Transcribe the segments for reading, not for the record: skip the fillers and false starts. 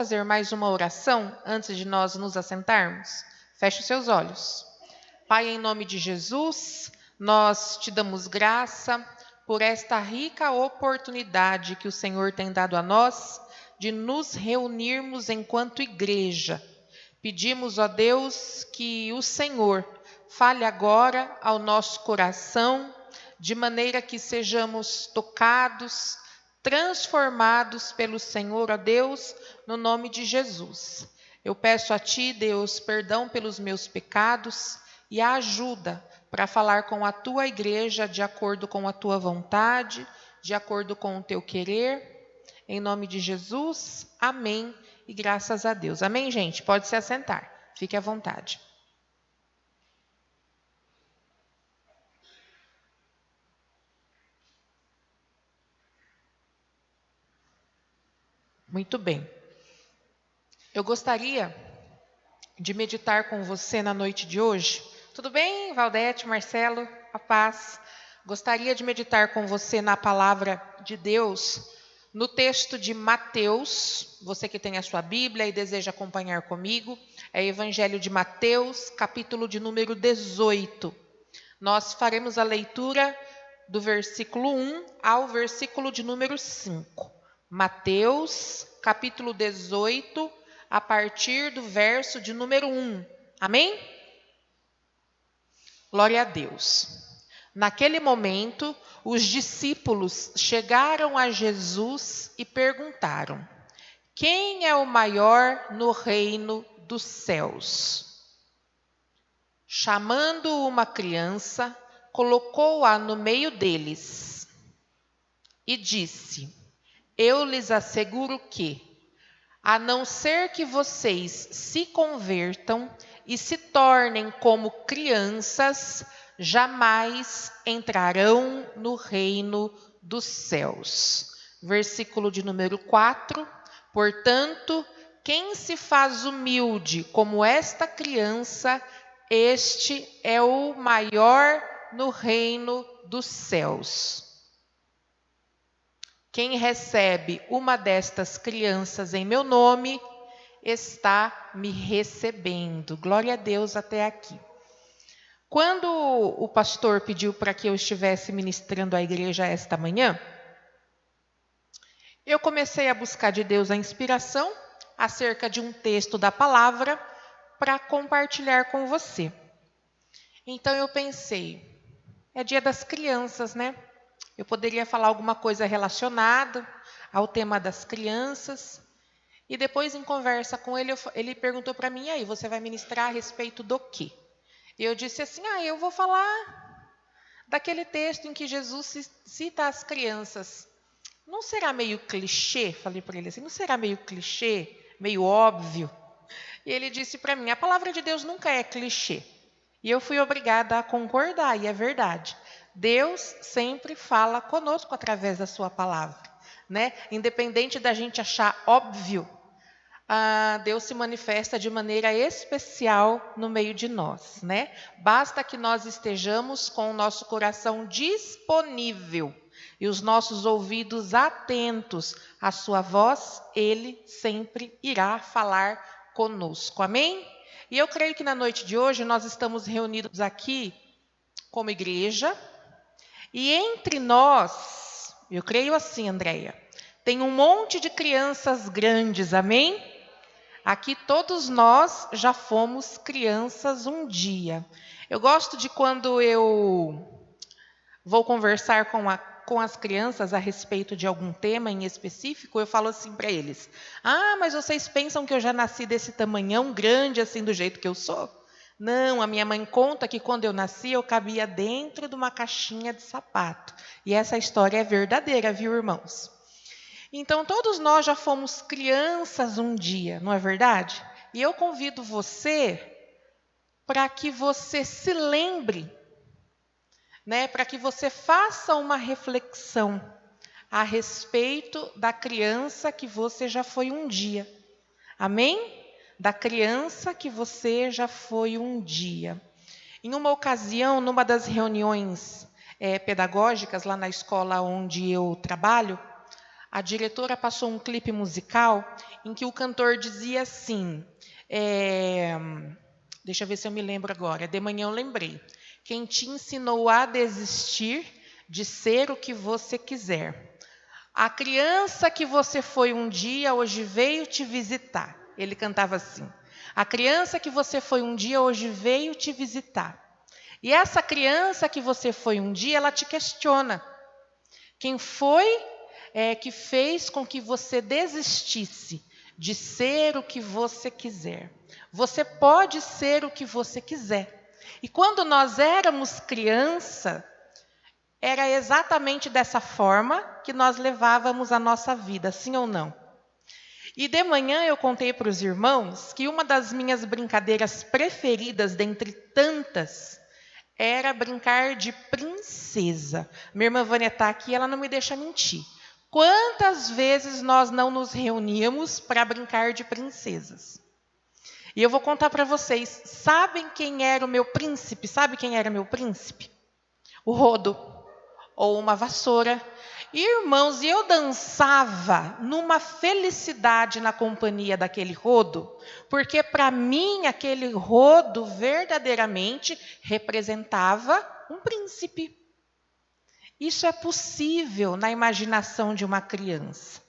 Fazer mais uma oração antes de nós nos assentarmos? Feche os seus olhos. Pai, em nome de Jesus, nós te damos graça por esta rica oportunidade que o Senhor tem dado a nós de nos reunirmos enquanto igreja. Pedimos, ó Deus, que o Senhor fale agora ao nosso coração, de maneira que sejamos tocados, transformados pelo Senhor, ó Deus, no nome de Jesus. Eu peço a Ti, Deus, perdão pelos meus pecados e a ajuda para falar com a Tua igreja de acordo com a Tua vontade, de acordo com o Teu querer. Em nome de Jesus, amém e graças a Deus. Amém, gente? Pode se assentar. Fique à vontade. Muito bem. Eu gostaria de meditar com você na noite de hoje. Tudo bem, Valdete, Marcelo? A paz. Gostaria de meditar com você na palavra de Deus, no texto de Mateus. Você que tem a sua Bíblia e deseja acompanhar comigo, é Evangelho de Mateus, capítulo de número 18. Nós faremos a leitura do versículo 1 ao versículo de número 5. Mateus, capítulo 18, a partir do verso de número 1. Amém? Glória a Deus. Naquele momento, os discípulos chegaram a Jesus e perguntaram: quem é o maior no reino dos céus? Chamando uma criança, colocou-a no meio deles e disse: eu lhes asseguro que, a não ser que vocês se convertam e se tornem como crianças, jamais entrarão no reino dos céus. Versículo de número 4. Portanto, quem se faz humilde como esta criança, este é o maior no reino dos céus. Quem recebe uma destas crianças em meu nome, está me recebendo. Glória a Deus até aqui. Quando o pastor pediu para que eu estivesse ministrando à igreja esta manhã, eu comecei a buscar de Deus a inspiração acerca de um texto da palavra para compartilhar com você. Então eu pensei, é dia das crianças, né? Eu poderia falar alguma coisa relacionada ao tema das crianças. E depois, em conversa com ele, ele perguntou para mim, e aí, você vai ministrar a respeito do quê? E eu disse assim, eu vou falar daquele texto em que Jesus cita as crianças. Não será meio clichê? Falei para ele assim, não será meio clichê, meio óbvio? E ele disse para mim, a palavra de Deus nunca é clichê. E eu fui obrigada a concordar, e é verdade. Deus sempre fala conosco através da sua palavra, né? Independente da gente achar óbvio, Deus se manifesta de maneira especial no meio de nós, né? Basta que nós estejamos com o nosso coração disponível e os nossos ouvidos atentos à sua voz, ele sempre irá falar conosco, amém? E eu creio que na noite de hoje nós estamos reunidos aqui como igreja, e entre nós, eu creio assim, Andréia, tem um monte de crianças grandes, amém? Aqui todos nós já fomos crianças um dia. Eu gosto de quando eu vou conversar com as crianças a respeito de algum tema em específico, eu falo assim para eles, mas vocês pensam que eu já nasci desse tamanhão grande assim do jeito que eu sou? Não, a minha mãe conta que quando eu nasci eu cabia dentro de uma caixinha de sapato. E essa história é verdadeira, viu, irmãos? Então, todos nós já fomos crianças um dia, não é verdade? E eu convido você para que você se lembre, né, para que você faça uma reflexão a respeito da criança que você já foi um dia. Amém? Da criança que você já foi um dia. Em uma ocasião, numa das reuniões pedagógicas lá na escola onde eu trabalho, a diretora passou um clipe musical em que o cantor dizia assim, deixa eu ver se eu me lembro agora, de manhã eu lembrei, quem te ensinou a desistir de ser o que você quiser. A criança que você foi um dia, hoje veio te visitar. Ele cantava assim. A criança que você foi um dia, hoje veio te visitar. E essa criança que você foi um dia, ela te questiona. Quem foi que fez com que você desistisse de ser o que você quiser? Você pode ser o que você quiser. E quando nós éramos criança, era exatamente dessa forma que nós levávamos a nossa vida, sim ou não? E de manhã eu contei para os irmãos que uma das minhas brincadeiras preferidas, dentre tantas, era brincar de princesa. Minha irmã Vânia está aqui, ela não me deixa mentir. Quantas vezes nós não nos reuníamos para brincar de princesas? E eu vou contar para vocês, sabem quem era o meu príncipe? Sabe quem era meu príncipe? O rodo, ou uma vassoura. Irmãos, e eu dançava numa felicidade na companhia daquele rodo, porque para mim aquele rodo verdadeiramente representava um príncipe. Isso é possível na imaginação de uma criança.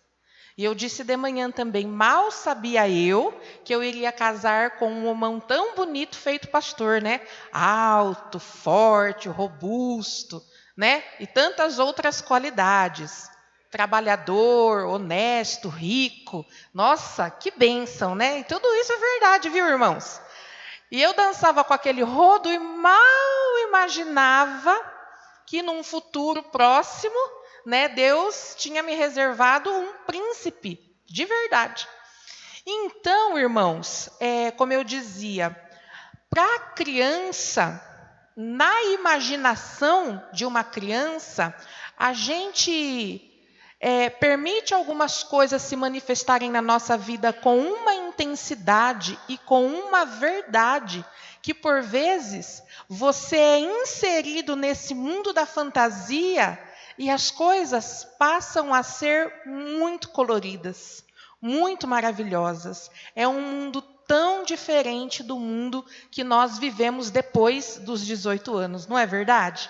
E eu disse de manhã também, mal sabia eu que eu iria casar com um homão tão bonito feito pastor, né? Alto, forte, robusto, né? E tantas outras qualidades. Trabalhador, honesto, rico. Nossa, que bênção, né? E tudo isso é verdade, viu, irmãos? E eu dançava com aquele rodo e mal imaginava que num futuro próximo, né, Deus tinha me reservado um príncipe de verdade. Então, irmãos, como eu dizia, para a criança, na imaginação de uma criança, a gente permite algumas coisas se manifestarem na nossa vida com uma intensidade e com uma verdade que, por vezes, você é inserido nesse mundo da fantasia e as coisas passam a ser muito coloridas, muito maravilhosas. É um mundo tão diferente do mundo que nós vivemos depois dos 18 anos, não é verdade?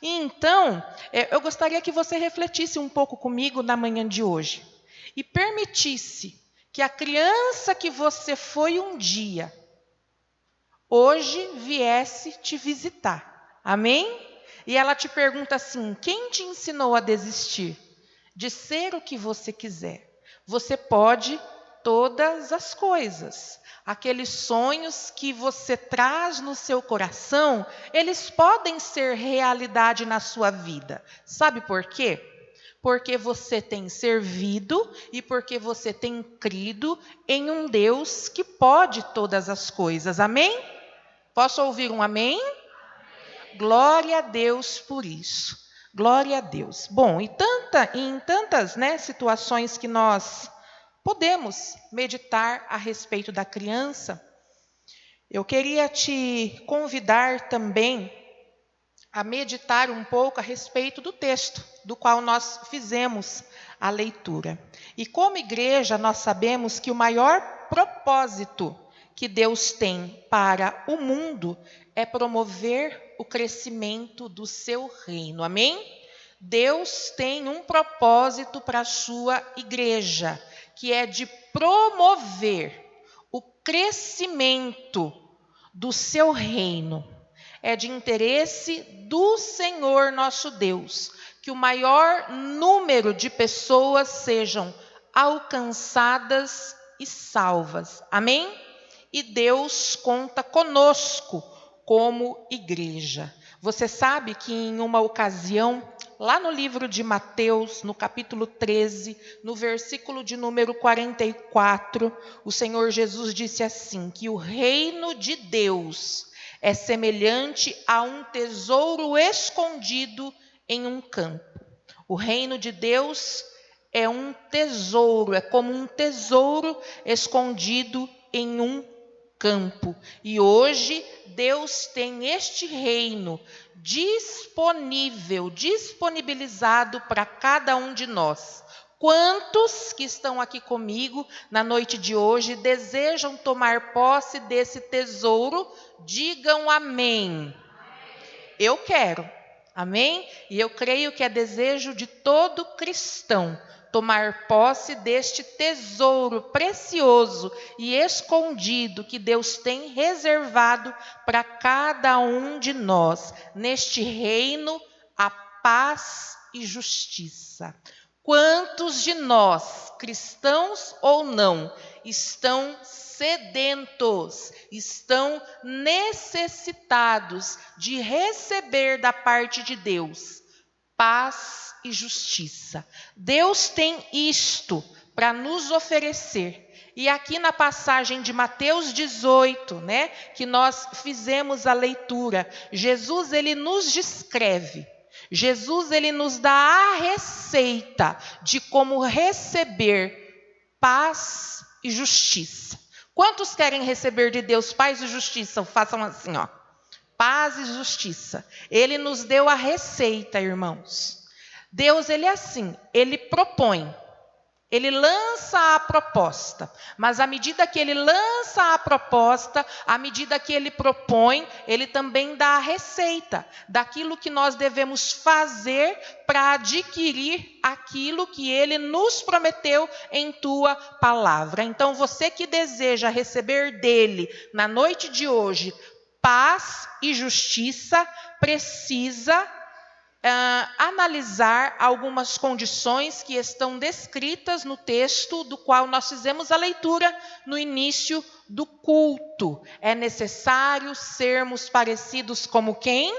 Então, eu gostaria que você refletisse um pouco comigo na manhã de hoje e permitisse que a criança que você foi um dia, hoje viesse te visitar. Amém? E ela te pergunta assim, quem te ensinou a desistir de ser o que você quiser? Você pode todas as coisas. Aqueles sonhos que você traz no seu coração, eles podem ser realidade na sua vida. Sabe por quê? Porque você tem servido e porque você tem crido em um Deus que pode todas as coisas. Amém? Posso ouvir um amém? Glória a Deus por isso. Glória a Deus. Bom, em tantas situações que nós podemos meditar a respeito da criança, eu queria te convidar também a meditar um pouco a respeito do texto do qual nós fizemos a leitura. E como igreja, nós sabemos que o maior propósito que Deus tem para o mundo é promover o crescimento do seu reino. Amém? Deus tem um propósito para a sua igreja, que é de promover o crescimento do seu reino. É de interesse do Senhor nosso Deus, que o maior número de pessoas sejam alcançadas e salvas. Amém? E Deus conta conosco como igreja. Você sabe que em uma ocasião, lá no livro de Mateus, no capítulo 13, no versículo de número 44, o Senhor Jesus disse assim, que o reino de Deus é semelhante a um tesouro escondido em um campo. O reino de Deus é um tesouro, é como um tesouro escondido em um campo. E hoje Deus tem este reino disponibilizado para cada um de nós, Quantos que estão aqui comigo na noite de hoje desejam tomar posse desse tesouro? Digam amém. Eu quero. Amém? E eu creio que é desejo de todo cristão tomar posse deste tesouro precioso e escondido que Deus tem reservado para cada um de nós. Neste reino, a paz e justiça. Quantos de nós, cristãos ou não, estão sedentos, estão necessitados de receber da parte de Deus paz e justiça? Deus tem isto para nos oferecer. E aqui na passagem de Mateus 18, que nós fizemos a leitura, Jesus ele nos descreve. Jesus ele nos dá a receita de como receber paz e justiça. Quantos querem receber de Deus paz e justiça? Façam assim, ó. Paz e justiça. Ele nos deu a receita, irmãos. Deus ele é assim, ele propõe. Ele lança a proposta, mas à medida que ele lança a proposta, à medida que ele propõe, ele também dá a receita daquilo que nós devemos fazer para adquirir aquilo que ele nos prometeu em tua palavra. Então, você que deseja receber dele na noite de hoje paz e justiça, precisa analisar algumas condições que estão descritas no texto do qual nós fizemos a leitura no início do culto. É necessário sermos parecidos como quem?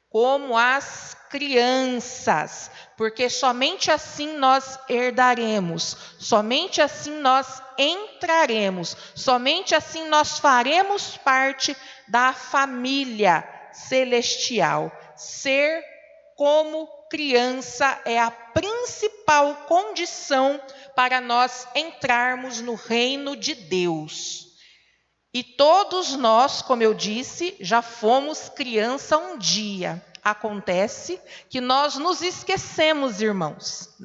Como as crianças, porque somente assim nós herdaremos, somente assim nós entraremos, somente assim nós faremos parte da família celestial. Ser como criança é a principal condição para nós entrarmos no reino de Deus. E todos nós, como eu disse, já fomos criança um dia. Acontece que nós nos esquecemos, irmãos,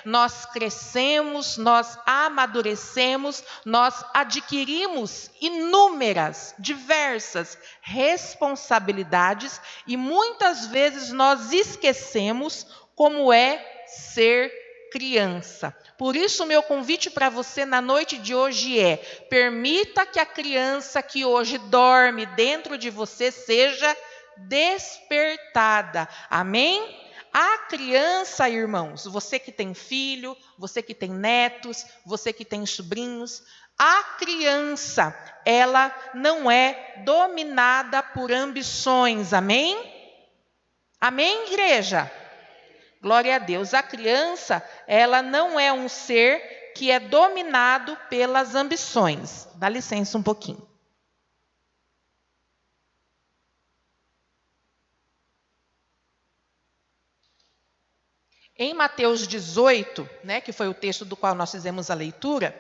Nós crescemos, nós amadurecemos, nós adquirimos inúmeras, diversas responsabilidades e muitas vezes nós esquecemos como é ser criança. Por isso, o meu convite para você na noite de hoje é: permita que a criança que hoje dorme dentro de você seja despertada. Amém? A criança, irmãos, você que tem filho, você que tem netos, você que tem sobrinhos, a criança, ela não é dominada por ambições. Amém? Amém, igreja? Glória a Deus. A criança, ela não é um ser que é dominado pelas ambições. Dá licença um pouquinho. Em Mateus 18, que foi o texto do qual nós fizemos a leitura,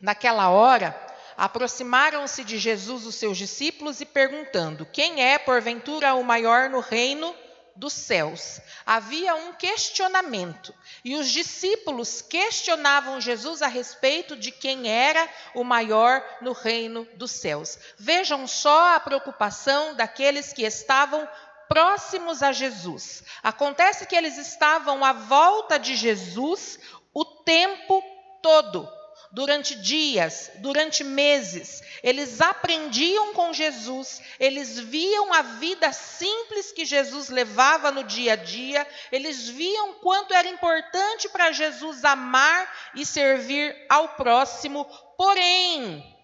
naquela hora, aproximaram-se de Jesus os seus discípulos e perguntando: quem é, porventura, o maior no reino dos céus? Havia um questionamento e os discípulos questionavam Jesus a respeito de quem era o maior no reino dos céus. Vejam só a preocupação daqueles que estavam próximos a Jesus. Acontece que eles estavam à volta de Jesus o tempo todo. Durante dias, durante meses, eles aprendiam com Jesus, eles viam a vida simples que Jesus levava no dia a dia, eles viam quanto era importante para Jesus amar e servir ao próximo, porém,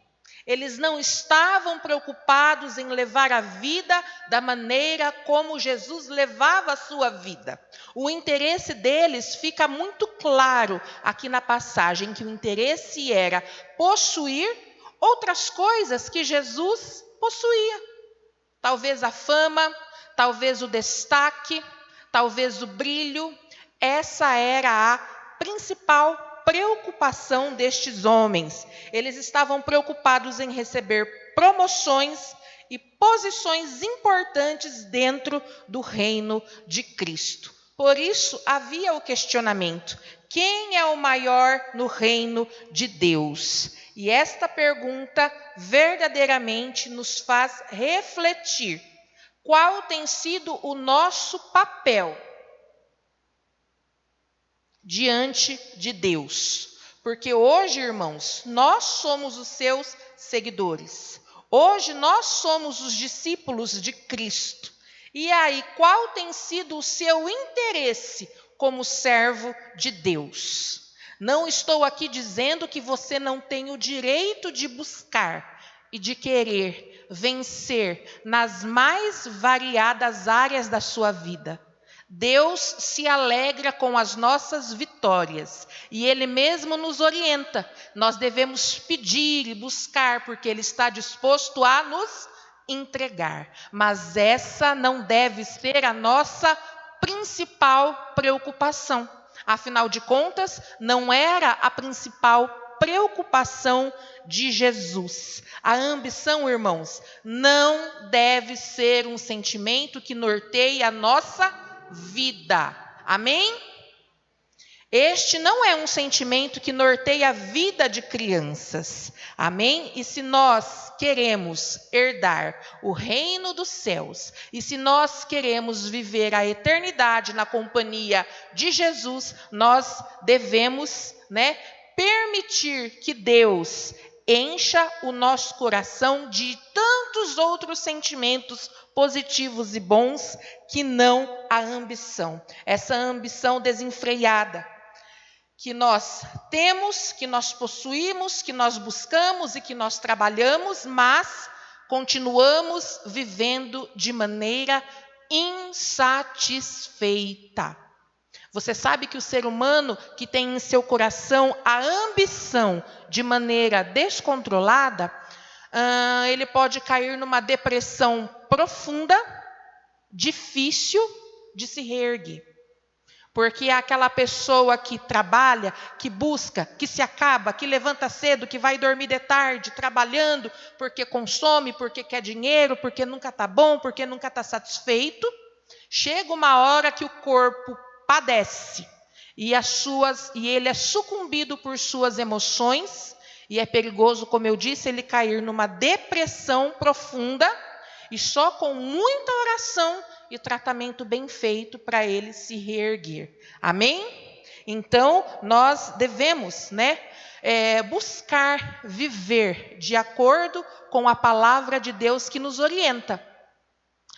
eles não estavam preocupados em levar a vida da maneira como Jesus levava a sua vida. O interesse deles fica muito claro aqui na passagem, que o interesse era possuir outras coisas que Jesus possuía. Talvez a fama, talvez o destaque, talvez o brilho. Essa era a principal preocupação destes homens. Eles estavam preocupados em receber promoções e posições importantes dentro do reino de Cristo. Por isso, havia o questionamento: Quem é o maior no reino de Deus? E esta pergunta verdadeiramente nos faz refletir. Qual tem sido o nosso papel diante de Deus? Porque hoje, irmãos, nós somos os seus seguidores. Hoje nós somos os discípulos de Cristo. E aí, qual tem sido o seu interesse como servo de Deus? Não estou aqui dizendo que você não tem o direito de buscar e de querer vencer nas mais variadas áreas da sua vida. Deus se alegra com as nossas vitórias e Ele mesmo nos orienta. Nós devemos pedir e buscar porque Ele está disposto a nos entregar. Mas essa não deve ser a nossa principal preocupação. Afinal de contas, não era a principal preocupação de Jesus. A ambição, irmãos, não deve ser um sentimento que norteie a nossa vida. Amém? Este não é um sentimento que norteia a vida de crianças. Amém? E se nós queremos herdar o reino dos céus, e se nós queremos viver a eternidade na companhia de Jesus, nós devemos, permitir que Deus encha o nosso coração de tantos outros sentimentos positivos e bons que não a ambição. Essa ambição desenfreada que nós temos, que nós possuímos, que nós buscamos e que nós trabalhamos, mas continuamos vivendo de maneira insatisfeita. Você sabe que o ser humano que tem em seu coração a ambição de maneira descontrolada, ele pode cair numa depressão profunda, difícil de se reerguer. Porque é aquela pessoa que trabalha, que busca, que se acaba, que levanta cedo, que vai dormir de tarde, trabalhando, porque consome, porque quer dinheiro, porque nunca está bom, porque nunca está satisfeito. Chega uma hora que o corpo padece e ele é sucumbido por suas emoções e é perigoso, como eu disse, ele cair numa depressão profunda e só com muita oração e tratamento bem feito para ele se reerguer. Amém? Então, nós devemos, buscar viver de acordo com a palavra de Deus que nos orienta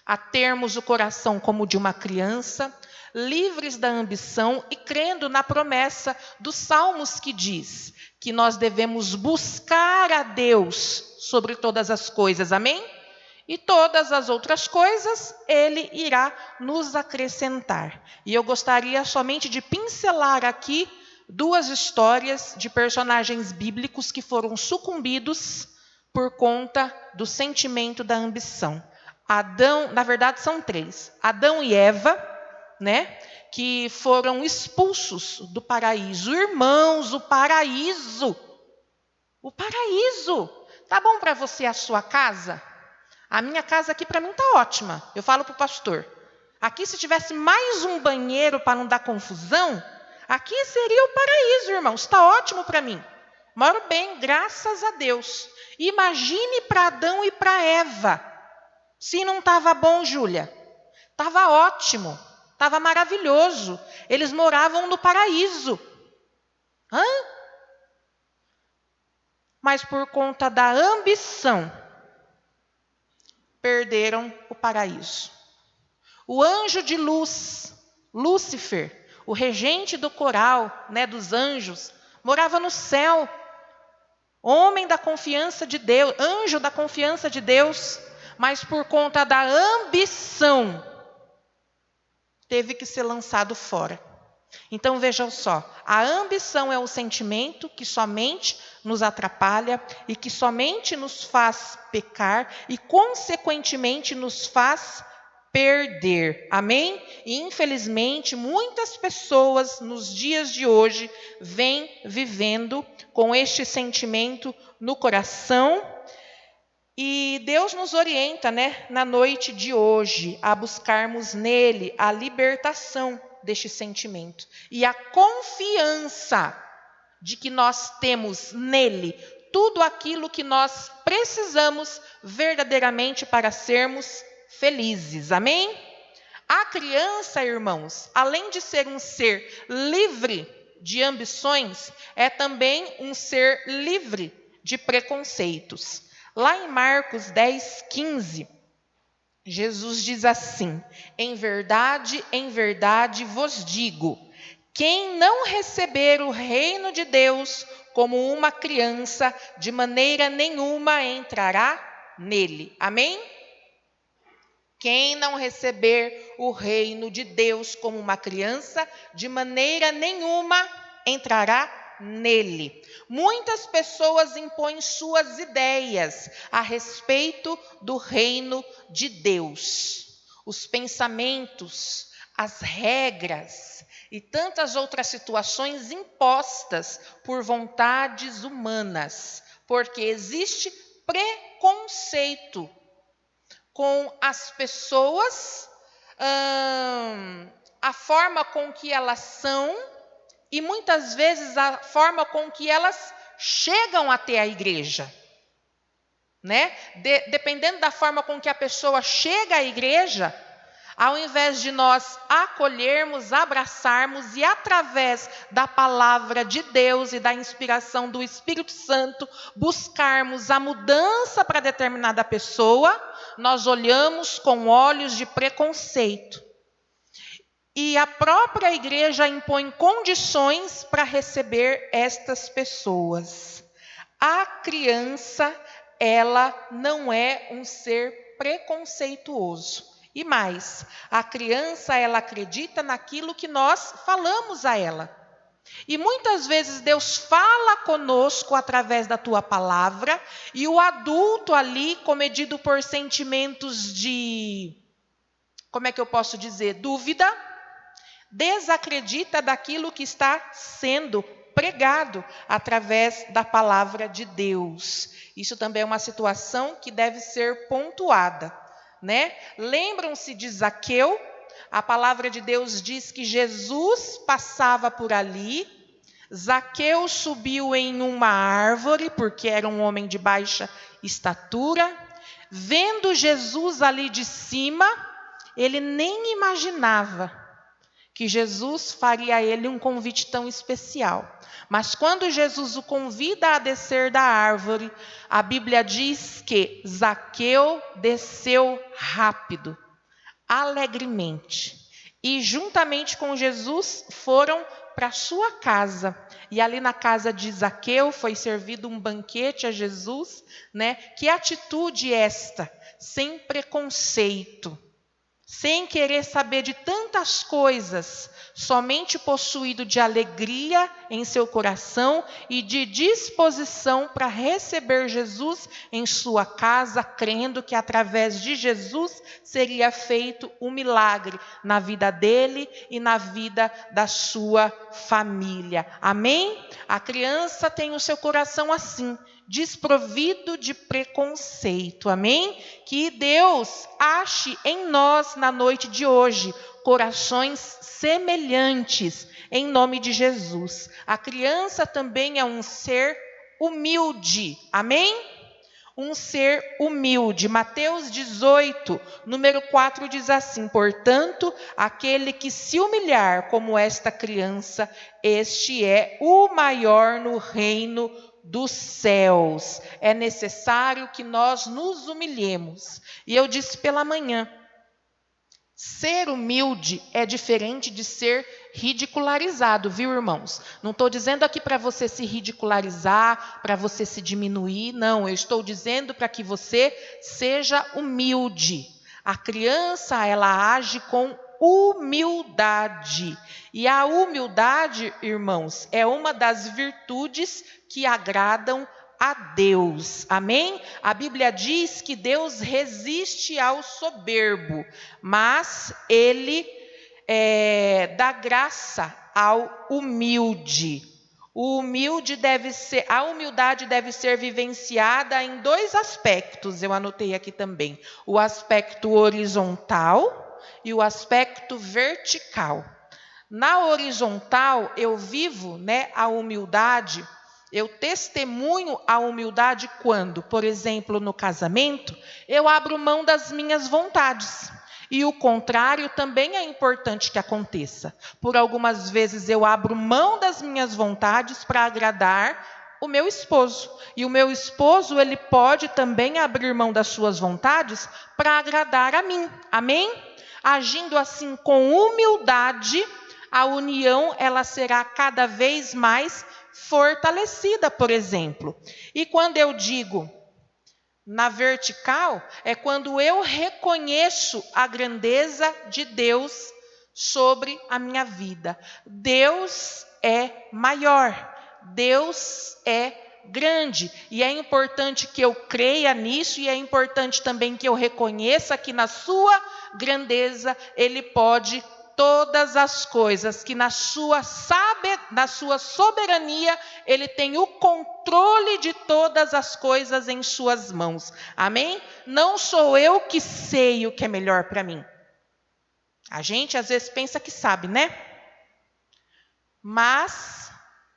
a termos o coração como de uma criança, livres da ambição e crendo na promessa dos Salmos que diz que nós devemos buscar a Deus sobre todas as coisas. Amém? E todas as outras coisas Ele irá nos acrescentar. E eu gostaria somente de pincelar aqui 2 histórias de personagens bíblicos que foram sucumbidos por conta do sentimento da ambição. Adão, na verdade são 3. Adão e Eva, que foram expulsos do paraíso. Irmãos, o paraíso. O paraíso. Tá bom para você a sua casa? A minha casa aqui para mim está ótima. Eu falo para o pastor. Aqui se tivesse mais um banheiro para não dar confusão, aqui seria o paraíso, irmãos. Está ótimo para mim. Moro bem, graças a Deus. Imagine para Adão e para Eva. Se não estava bom, Júlia. Estava ótimo. Estava maravilhoso. Eles moravam no paraíso. Mas por conta da ambição, perderam o paraíso. O anjo de luz, Lúcifer, o regente do coral, dos anjos, morava no céu. Homem da confiança de Deus, anjo da confiança de Deus, mas por conta da ambição, teve que ser lançado fora. Então vejam só, a ambição é um sentimento que somente nos atrapalha e que somente nos faz pecar e consequentemente nos faz perder. Amém? E infelizmente muitas pessoas nos dias de hoje vêm vivendo com este sentimento no coração. E Deus nos orienta, na noite de hoje, a buscarmos nele a libertação deste sentimento. E a confiança de que nós temos nele tudo aquilo que nós precisamos verdadeiramente para sermos felizes. Amém? A criança, irmãos, além de ser um ser livre de ambições, é também um ser livre de preconceitos. Lá em Marcos 10:15, Jesus diz assim: em verdade vos digo, quem não receber o reino de Deus como uma criança, de maneira nenhuma entrará nele. Amém? Quem não receber o reino de Deus como uma criança, de maneira nenhuma entrará nele. Muitas pessoas impõem suas ideias a respeito do reino de Deus. Os pensamentos, as regras e tantas outras situações impostas por vontades humanas, porque existe preconceito com as pessoas, a forma com que elas são e muitas vezes a forma com que elas chegam até a igreja, né? Dependendo da forma com que a pessoa chega à igreja, ao invés de nós acolhermos, abraçarmos e através da palavra de Deus e da inspiração do Espírito Santo, buscarmos a mudança para determinada pessoa, nós olhamos com olhos de preconceito. E a própria igreja impõe condições para receber estas pessoas. A criança, ela não é um ser preconceituoso. E mais, a criança, ela acredita naquilo que nós falamos a ela. E muitas vezes Deus fala conosco através da tua palavra, e o adulto ali, comedido por sentimentos de, como é que eu posso dizer, dúvida, desacredita daquilo que está sendo pregado através da palavra de Deus. Isso também é uma situação que deve ser pontuada, né? Lembram-se de Zaqueu? A palavra de Deus diz que Jesus passava por ali. Zaqueu subiu em uma árvore, porque era um homem de baixa estatura. Vendo Jesus ali de cima, ele nem imaginava que Jesus faria a ele um convite tão especial. Mas quando Jesus o convida a descer da árvore, a Bíblia diz que Zaqueu desceu rápido, alegremente. E juntamente com Jesus foram para sua casa. E ali na casa de Zaqueu foi servido um banquete a Jesus, né? Que atitude esta? Sem preconceito, sem querer saber de tantas coisas, somente possuído de alegria em seu coração e de disposição para receber Jesus em sua casa, crendo que através de Jesus seria feito um milagre na vida dele e na vida da sua família. Amém? A criança tem o seu coração assim, desprovido de preconceito, amém? Que Deus ache em nós na noite de hoje corações semelhantes, em nome de Jesus. A criança também é um ser humilde, amém? Um ser humilde. Mateus 18, número 4 diz assim: portanto, aquele que se humilhar como esta criança, este é o maior no reino dos céus. É necessário que nós nos humilhemos. E eu disse pela manhã, ser humilde é diferente de ser ridicularizado, viu, irmãos? Não estou dizendo aqui para você se ridicularizar, para você se diminuir, não. Eu estou dizendo para que você seja humilde. A criança, ela age com humildade. E a humildade, irmãos, é uma das virtudes que agradam a Deus. Amém? A Bíblia diz que Deus resiste ao soberbo, mas Ele dá graça ao humilde. A humildade deve ser vivenciada em dois aspectos, eu anotei aqui também. O aspecto horizontal e o aspecto vertical. Na horizontal, eu vivo, né, a humildade, eu testemunho a humildade quando, por exemplo, no casamento, eu abro mão das minhas vontades. E o contrário também é importante que aconteça. Por algumas vezes eu abro mão das minhas vontades para agradar o meu esposo. E o meu esposo, ele pode também abrir mão das suas vontades para agradar a mim. Amém? Agindo assim com humildade, a união ela será cada vez mais fortalecida, por exemplo. E quando eu digo na vertical, é quando eu reconheço a grandeza de Deus sobre a minha vida. Deus é maior, Deus é grande, e é importante que eu creia nisso, e é importante também que eu reconheça que na sua grandeza Ele pode todas as coisas, que na sua soberania Ele tem o controle de todas as coisas em suas mãos. Amém? Não sou eu que sei o que é melhor para mim. A gente às vezes pensa que sabe, né? Mas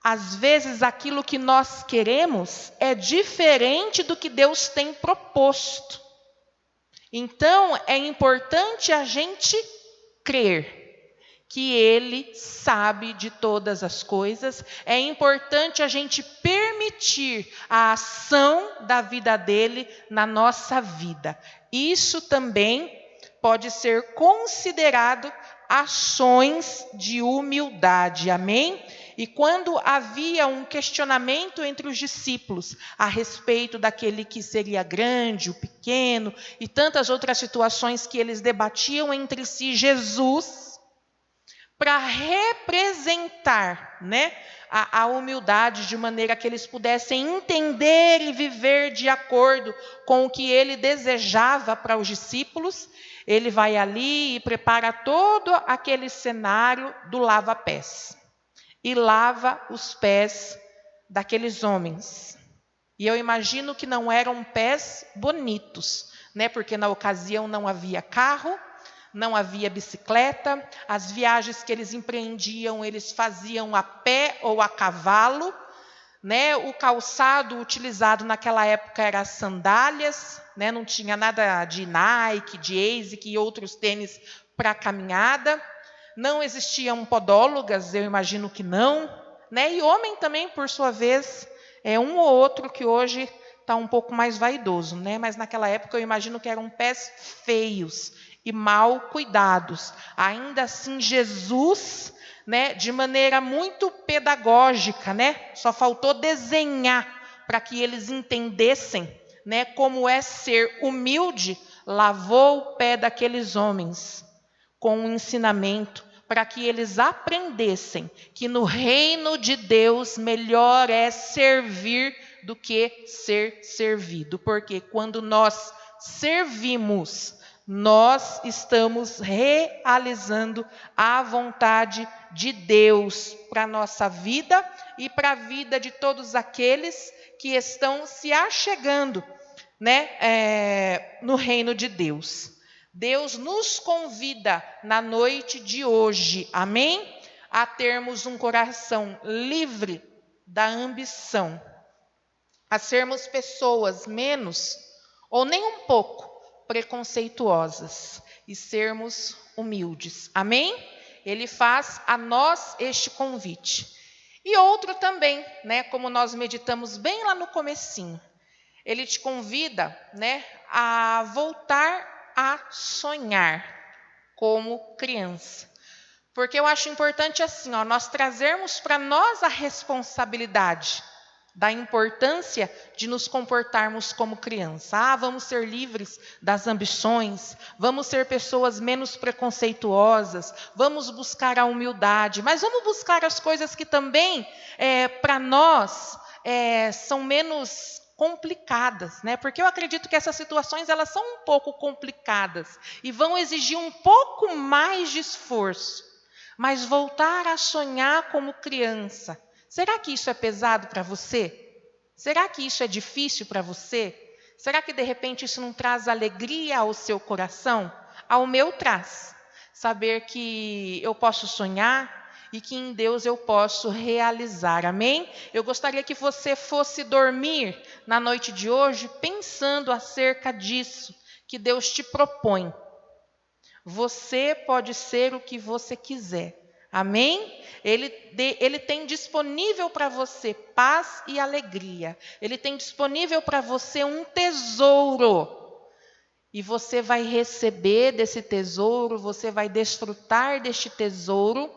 às vezes aquilo que nós queremos é diferente do que Deus tem proposto. Então é importante a gente crer que Ele sabe de todas as coisas. É importante a gente permitir a ação da vida dele na nossa vida. Isso também pode ser considerado ações de humildade. Amém? E quando havia um questionamento entre os discípulos a respeito daquele que seria grande, o pequeno, e tantas outras situações que eles debatiam entre si, Jesus, para representar, né, a humildade de maneira que eles pudessem entender e viver de acordo com o que ele desejava para os discípulos, ele vai ali e prepara todo aquele cenário do lava-pés. E lava os pés daqueles homens. E eu imagino que não eram pés bonitos, né, porque na ocasião não havia carro, não havia bicicleta, as viagens que eles empreendiam, eles faziam a pé ou a cavalo, né? O calçado utilizado naquela época era as sandálias, né? Não tinha nada de Nike, de ASICS e outros tênis para caminhada. Não existiam podólogas, eu imagino que não, né? E homem também, por sua vez, é um ou outro que hoje está um pouco mais vaidoso, né? Mas naquela época eu imagino que eram pés feios e mal cuidados. Ainda assim, Jesus, né, de maneira muito pedagógica, né, só faltou desenhar para que eles entendessem, né, como é ser humilde, lavou o pé daqueles homens com um ensinamento para que eles aprendessem que no reino de Deus melhor é servir do que ser servido, porque quando nós servimos, nós estamos realizando a vontade de Deus para a nossa vida e para a vida de todos aqueles que estão se achegando, né, no reino de Deus. Deus nos convida na noite de hoje, amém? A termos um coração livre da ambição, a sermos pessoas menos ou nem um pouco preconceituosas e sermos humildes. Amém? Ele faz a nós este convite. E outro também, né, como nós meditamos bem lá no comecinho. Ele te convida, né, a voltar a sonhar como criança. Porque eu acho importante assim, ó, nós trazermos para nós a responsabilidade da importância de nos comportarmos como criança. Vamos ser livres das ambições, vamos ser pessoas menos preconceituosas, vamos buscar a humildade, mas vamos buscar as coisas que também, para nós, são menos complicadas, né? Porque eu acredito que essas situações elas são um pouco complicadas e vão exigir um pouco mais de esforço. Mas voltar a sonhar como criança, será que isso é pesado para você? Será que isso é difícil para você? Será que de repente isso não traz alegria ao seu coração? Ao meu traz. Saber que eu posso sonhar, e que em Deus eu posso realizar. Amém? Eu gostaria que você fosse dormir na noite de hoje pensando acerca disso que Deus te propõe. Você pode ser o que você quiser. Amém? Ele tem disponível para você paz e alegria. Ele tem disponível para você um tesouro. E você vai receber desse tesouro, você vai desfrutar deste tesouro,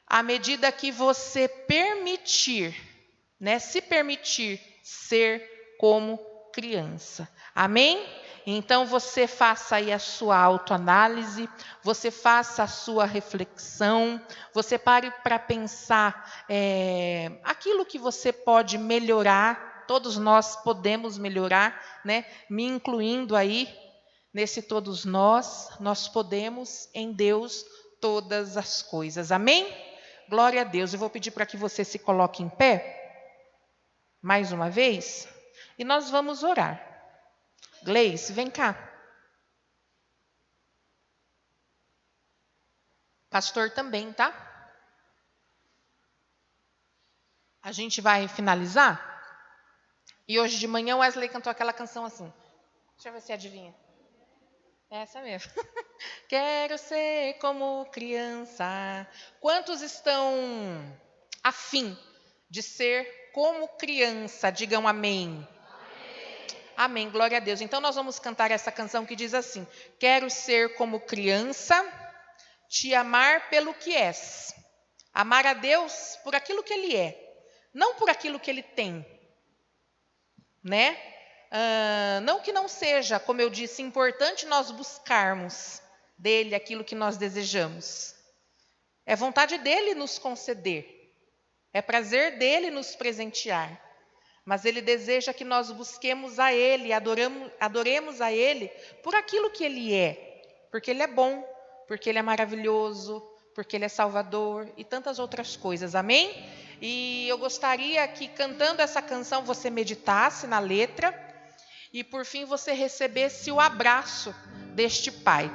à medida que você permitir, se permitir ser como criança. Amém? Então você faça aí a sua autoanálise, você faça a sua reflexão, você pare para pensar aquilo que você pode melhorar. Todos nós podemos melhorar, me incluindo aí nesse todos nós podemos em Deus todas as coisas. Amém? Glória a Deus. Eu vou pedir para que você se coloque em pé, mais uma vez, e nós vamos orar. Gleice, vem cá. Pastor também, tá? A gente vai finalizar. E hoje de manhã o Wesley cantou aquela canção assim. Deixa eu ver se adivinha. É essa mesmo. Quero ser como criança. Quantos estão afim de ser como criança? Digam amém. Amém, glória a Deus. Então nós vamos cantar essa canção que diz assim: quero ser como criança, te amar pelo que és. Amar a Deus por aquilo que Ele é, não por aquilo que Ele tem. Não que não seja, como eu disse, importante nós buscarmos dEle aquilo que nós desejamos. É vontade dEle nos conceder. É prazer dEle nos presentear. Mas Ele deseja que nós busquemos a Ele, adoremos a Ele por aquilo que Ele é. Porque Ele é bom, porque Ele é maravilhoso, porque Ele é Salvador e tantas outras coisas. Amém? E eu gostaria que cantando essa canção você meditasse na letra e por fim você recebesse o abraço deste Pai.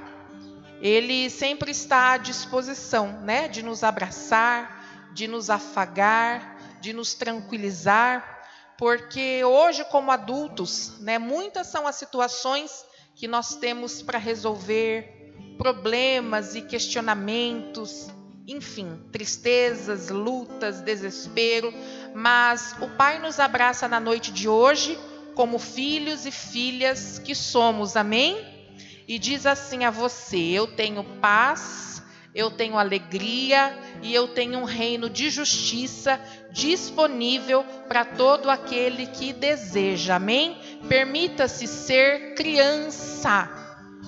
Ele sempre está à disposição, de nos abraçar, de nos afagar, de nos tranquilizar. Porque hoje, como adultos, muitas são as situações que nós temos para resolver, problemas e questionamentos, enfim, tristezas, lutas, desespero. Mas o Pai nos abraça na noite de hoje, como filhos e filhas que somos, amém? E diz assim a você: eu tenho paz, eu tenho alegria e eu tenho um reino de justiça disponível para todo aquele que deseja, amém? Permita-se ser criança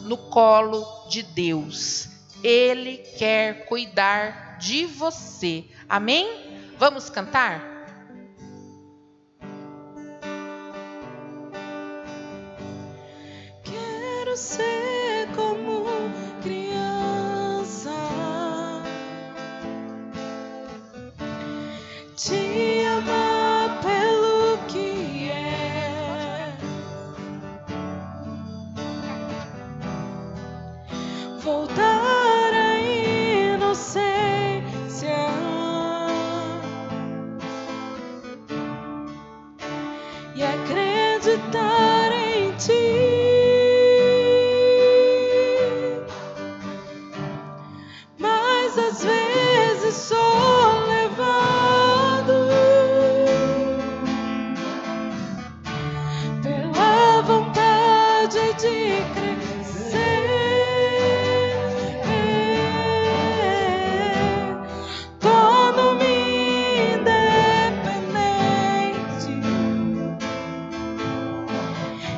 no colo de Deus. Ele quer cuidar de você, amém? Vamos cantar? Quero ser como criança, te amar pelo que é, voltar à inocência e acreditar em ti. Às vezes sou levado pela vontade de crescer, torno-me independente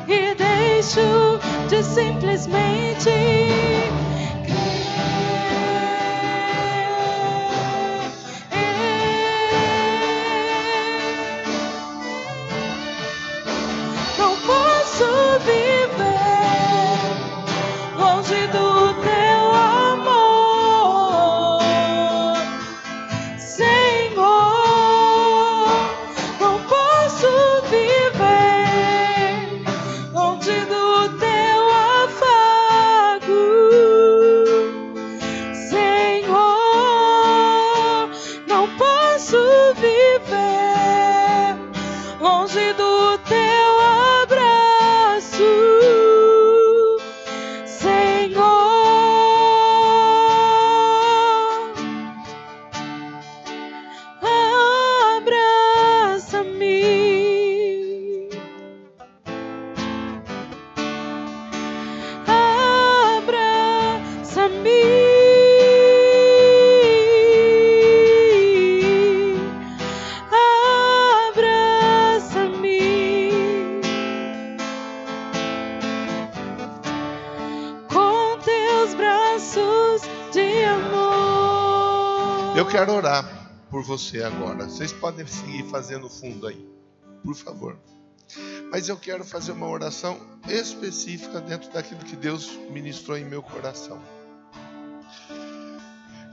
e deixo de simplesmente longe do teu amor, Senhor. Não posso viver longe do teu afago. Eu quero orar por você agora. Vocês podem seguir fazendo fundo aí, por favor. Mas eu quero fazer uma oração específica dentro daquilo que Deus ministrou em meu coração.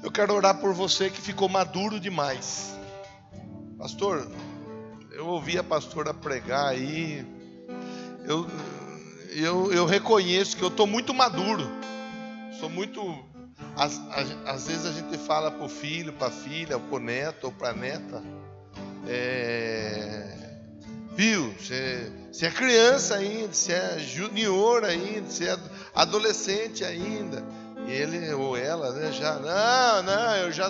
Eu quero orar por você que ficou maduro demais. Pastor, eu ouvi a pastora pregar aí. Eu reconheço que eu estou muito maduro. Sou muito... Às vezes a gente fala para o filho, para a filha, ou para o neto, ou para a neta. Viu, você é criança ainda, você é junior ainda, você é adolescente ainda. E ele ou ela, né, eu já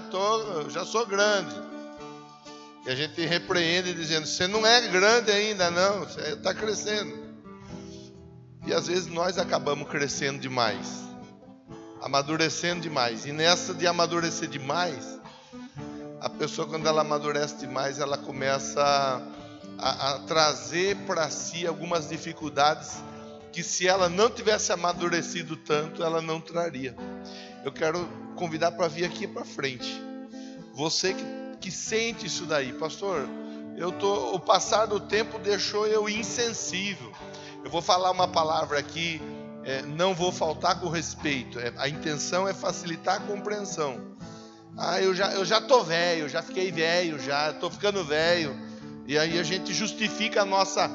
sou grande. E a gente repreende dizendo, você não é grande ainda não, você está crescendo. E às vezes nós acabamos crescendo demais, amadurecendo demais. E nessa de amadurecer demais, a pessoa, quando ela amadurece demais, ela começa a trazer para si algumas dificuldades que, se ela não tivesse amadurecido tanto, ela não traria. Eu quero convidar para vir aqui para frente. Você que sente isso daí, pastor, o passar do tempo deixou eu insensível. Eu vou falar uma palavra aqui, não vou faltar com respeito. A intenção é facilitar a compreensão. Eu já tô velho, já fiquei velho, já tô ficando velho. E aí a gente justifica a nossa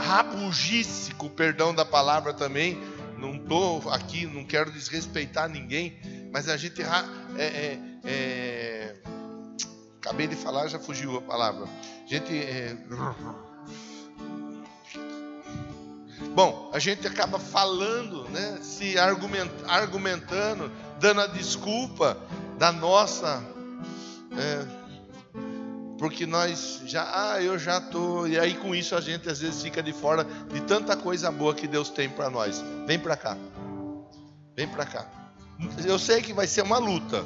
rabugice, com o perdão da palavra também. Não tô aqui, não quero desrespeitar ninguém, mas a gente acabei de falar, já fugiu a palavra. A gente acaba falando, né, se argumentando, dando a desculpa da nossa, porque nós eu já tô, e aí com isso a gente às vezes fica de fora de tanta coisa boa que Deus tem para nós. Vem para cá, vem para cá. Eu sei que vai ser uma luta,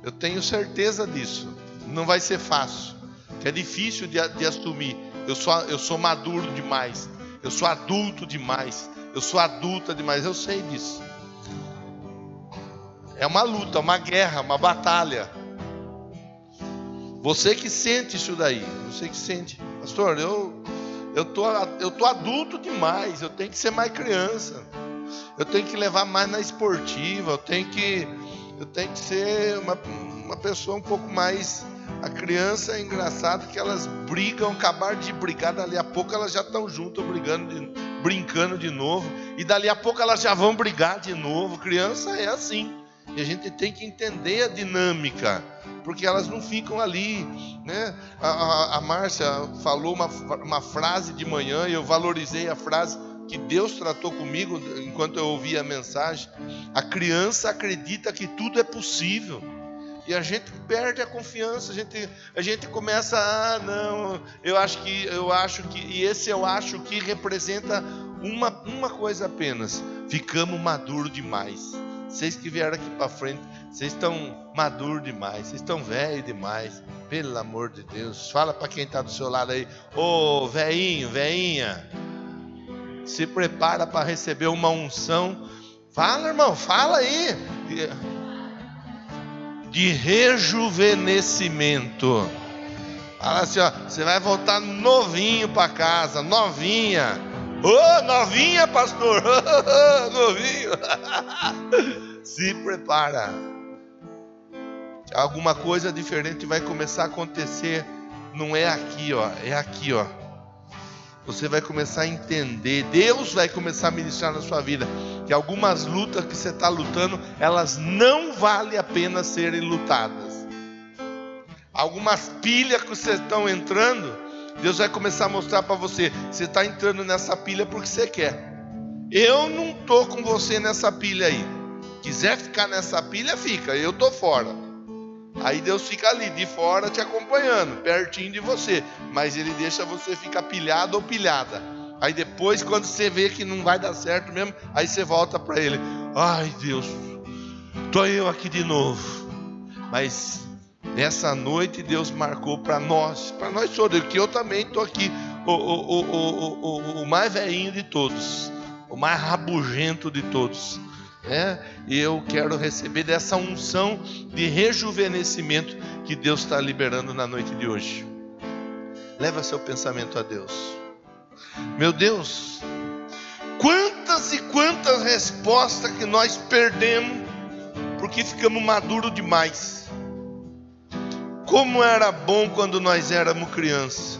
eu tenho certeza disso. Não vai ser fácil, que é difícil de assumir. Eu sou maduro demais, eu sou adulto demais, eu sou adulta demais, eu sei disso. É uma luta, uma guerra, uma batalha. Você que sente isso daí, você que sente, pastor, eu tô adulto demais, eu tenho que ser mais criança, eu tenho que levar mais na esportiva, eu tenho que ser uma pessoa um pouco mais. A criança é engraçado que elas brigam, acabaram de brigar, dali a pouco elas já estão juntas brincando de novo, e dali a pouco elas já vão brigar de novo. Criança é assim, e a gente tem que entender a dinâmica, porque elas não ficam ali, né? A Márcia falou uma frase de manhã, e eu valorizei a frase que Deus tratou comigo enquanto eu ouvia a mensagem. A criança acredita que tudo é possível, e a gente perde a confiança. A gente começa, não, eu acho que, e esse eu acho que representa uma coisa apenas: ficamos maduros demais. Vocês que vieram aqui para frente, vocês estão maduros demais, vocês estão velhos demais, pelo amor de Deus. Fala para quem está do seu lado aí, ô velhinho, velhinha, se prepara para receber uma unção. Fala, irmão, fala aí, de rejuvenescimento. Fala assim, ó, você vai voltar novinho para casa, novinha. Ô, novinha, pastor, novinho. Se prepara. Alguma coisa diferente vai começar a acontecer. Não é aqui, ó, é aqui, ó. Você vai começar a entender, Deus vai começar a ministrar na sua vida, que algumas lutas que você está lutando, elas não valem a pena serem lutadas. Algumas pilhas que vocês estão entrando, Deus vai começar a mostrar para você, você está entrando nessa pilha porque você quer. Eu não estou com você nessa pilha aí. Quiser ficar nessa pilha, fica, eu estou fora. Aí Deus fica ali de fora te acompanhando, pertinho de você, mas Ele deixa você ficar pilhado ou pilhada. Aí depois, quando você vê que não vai dar certo mesmo, aí você volta para Ele. Ai, Deus, estou eu aqui de novo. Mas nessa noite Deus marcou para nós todos, que eu também estou aqui, o mais velhinho de todos, o mais rabugento de todos. E eu quero receber dessa unção de rejuvenescimento que Deus está liberando na noite de hoje. Leva seu pensamento a Deus. Meu Deus, quantas e quantas respostas que nós perdemos porque ficamos maduros demais. Como era bom quando nós éramos crianças.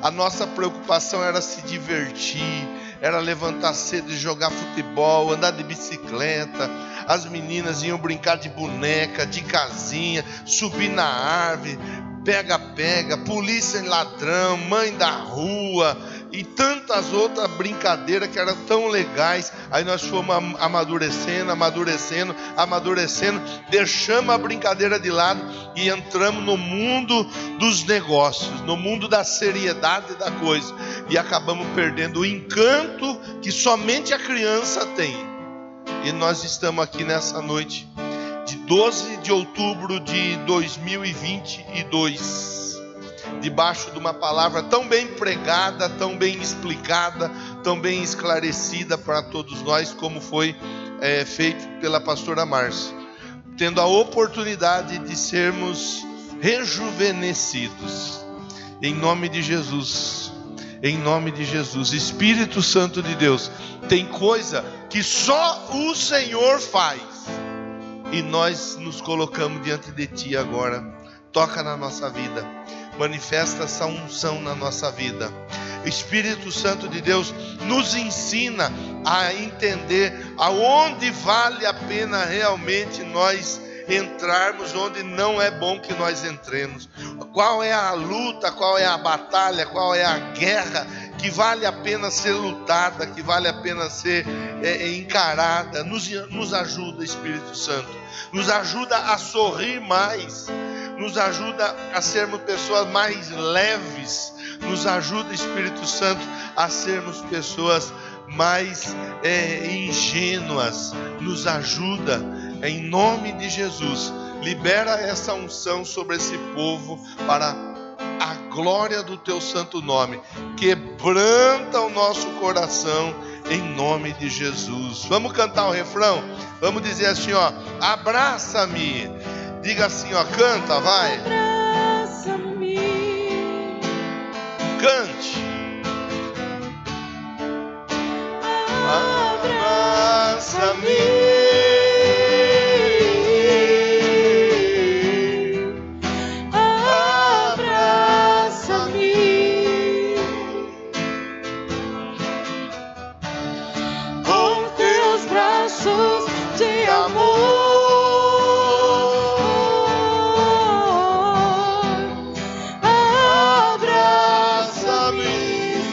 A nossa preocupação era se divertir, era levantar cedo e jogar futebol, andar de bicicleta. As meninas iam brincar de boneca, de casinha, subir na árvore, pega-pega, polícia e ladrão, mãe da rua e tantas outras brincadeiras que eram tão legais. Aí nós fomos amadurecendo, deixamos a brincadeira de lado e entramos no mundo dos negócios, no mundo da seriedade da coisa, e acabamos perdendo o encanto que somente a criança tem. E nós estamos aqui nessa noite de 12 de outubro de 2022, debaixo de uma palavra tão bem pregada, tão bem explicada, tão bem esclarecida para todos nós, como foi feito pela pastora Márcia, tendo a oportunidade de sermos rejuvenescidos, em nome de Jesus. Em nome de Jesus. Espírito Santo de Deus, tem coisa que só o Senhor faz, e nós nos colocamos diante de Ti agora. Toca na nossa vida, manifesta essa unção na nossa vida. Espírito Santo de Deus, nos ensina a entender aonde vale a pena realmente nós entrarmos, onde não é bom que nós entremos. Qual é a luta, qual é a batalha, qual é a guerra que vale a pena ser lutada, que vale a pena ser encarada. Nos ajuda, Espírito Santo, nos ajuda a sorrir mais, nos ajuda a sermos pessoas mais leves, nos ajuda, Espírito Santo, a sermos pessoas mais ingênuas, nos ajuda, em nome de Jesus. Libera essa unção sobre esse povo para a glória do Teu santo nome. Quebranta o nosso coração em nome de Jesus. Vamos cantar o refrão? Vamos dizer assim, ó: abraça-me. Diga assim, ó, canta, vai. Abraça-me. Cante. Abraça-me. De amor, abraça-me,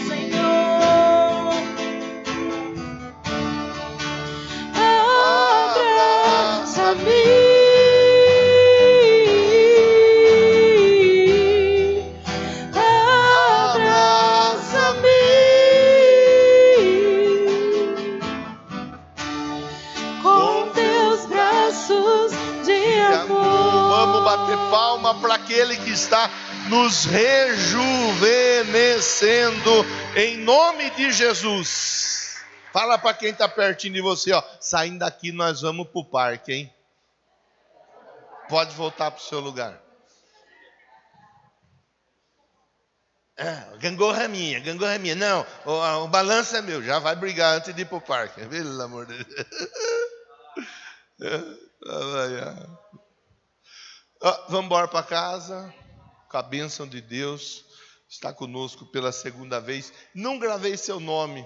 Senhor, abraça-me, abraça-me. De amor. Vamos bater palma para aquele que está nos rejuvenescendo em nome de Jesus. Fala para quem está pertinho de você, ó, saindo daqui nós vamos para o parque, hein? Pode voltar para o seu lugar. Gangorra é minha. Não, o balanço é meu. Já vai brigar antes de ir para o parque. Pelo amor de Deus. Vamos embora para casa, com a bênção de Deus, está conosco pela segunda vez. Não gravei seu nome,